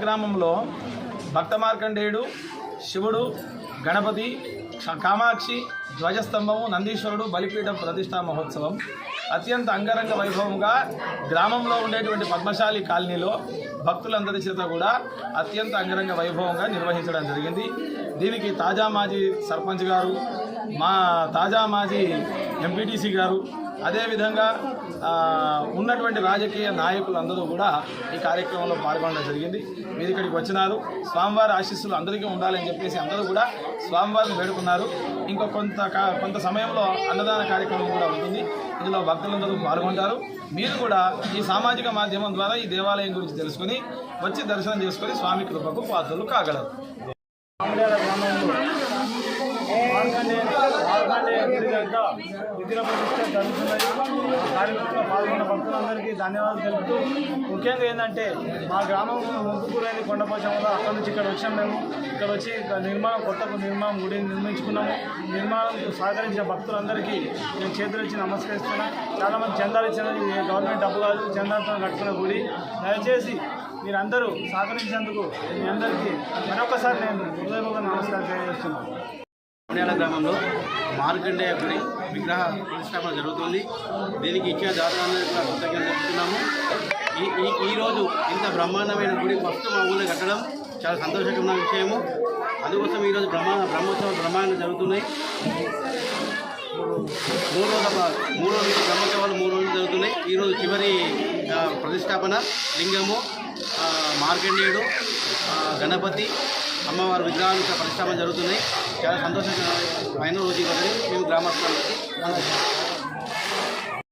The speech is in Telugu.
గ్రామంలో భక్త మార్కండేయుడు, శివుడు, గణపతి, కామాక్షి, ధ్వజస్తంభము, నందీశ్వరుడు బలిపీఠం ప్రతిష్టా మహోత్సవం అత్యంత అంగరంగ వైభవంగా గ్రామంలో ఉండేటువంటి పద్మశాలి కాలనీలో భక్తులందరి చేత కూడా అత్యంత అంగరంగ వైభవంగా నిర్వహించడం జరిగింది. దీనికి తాజా మాజీ సర్పంచ్ గారు, మా తాజా మాజీ ఎంపీటీసీ గారు, అదేవిధంగా ఉన్నటువంటి రాజకీయ నాయకులందరూ కూడా ఈ కార్యక్రమంలో పాల్గొనడం జరిగింది. మీరు ఇక్కడికి వచ్చినారు, స్వామివారి ఆశీస్సులు అందరికీ ఉండాలని చెప్పేసి అందరూ కూడా స్వామివారిని వేడుకున్నారు. ఇంకో కొంత సమయంలో అన్నదాన కార్యక్రమం కూడా ఉంటుంది. ఇందులో భక్తులందరూ పాల్గొంటారు. మీరు కూడా ఈ సామాజిక మాధ్యమం ద్వారా ఈ దేవాలయం గురించి తెలుసుకుని వచ్చి దర్శనం చేసుకొని స్వామి కృపకు పాత్రలు కాగలరు. విగ్రహ ప్రతిష్ట జరుగుతున్నది. కార్యక్రమంలో పాల్గొన్న భక్తులందరికీ ధన్యవాదాలు తెలుపుతూ, ముఖ్యంగా ఏంటంటే మా గ్రామం ముందుకూరైంది కొండపోచంలో, అక్కడ నుంచి ఇక్కడ వచ్చాము. మేము ఇక్కడ వచ్చి కొత్త నిర్మాణం గుడిని నిర్మించుకున్నాము. నిర్మాణం సహకరించిన భక్తులందరికీ మేము చేతులెత్తి నమస్కరిస్తున్నాం. చాలామంది చందాలు ఇచ్చినది గవర్నమెంట్ డబ్బు కాదు, చందాలతో కట్టుకున్న గుడి. దయచేసి మీరందరూ సహకరించేందుకు మీ అందరికీ మరొకసారి నేను హృదయపూర్వక నమస్కారం తెలియజేస్తున్నాను. పుణ్యాల గ్రామంలో మార్కండేయ గుడి విగ్రహ ప్రతిష్టాపన జరుగుతుంది. దీనికి ఇచ్చిన దాతలందరికీ కూడా కృతజ్ఞతలు చెప్తున్నాము. ఈరోజు ఇంత బ్రహ్మాండమైన గుడి ఫస్ట్ మా ఊళ్ళో కట్టడం చాలా సంతోషకరమైన విషయము. అందుకోసం ఈరోజు బ్రహ్మోత్సవాలు బ్రహ్మాండంగా జరుగుతున్నాయి. మూడు రోజులు బ్రహ్మోత్సవాలు 3 రోజులు జరుగుతున్నాయి. ఈరోజు చివరి ప్రతిష్టాపన లింగము, మార్కండేయుడు, గణపతి, అమ్మవారి విగ్రహాలు ప్రతిష్టాపన జరుగుతున్నాయి. చాలా సంతోషమైన రోజు ఇవ్వాలని మేము గ్రామస్తులకి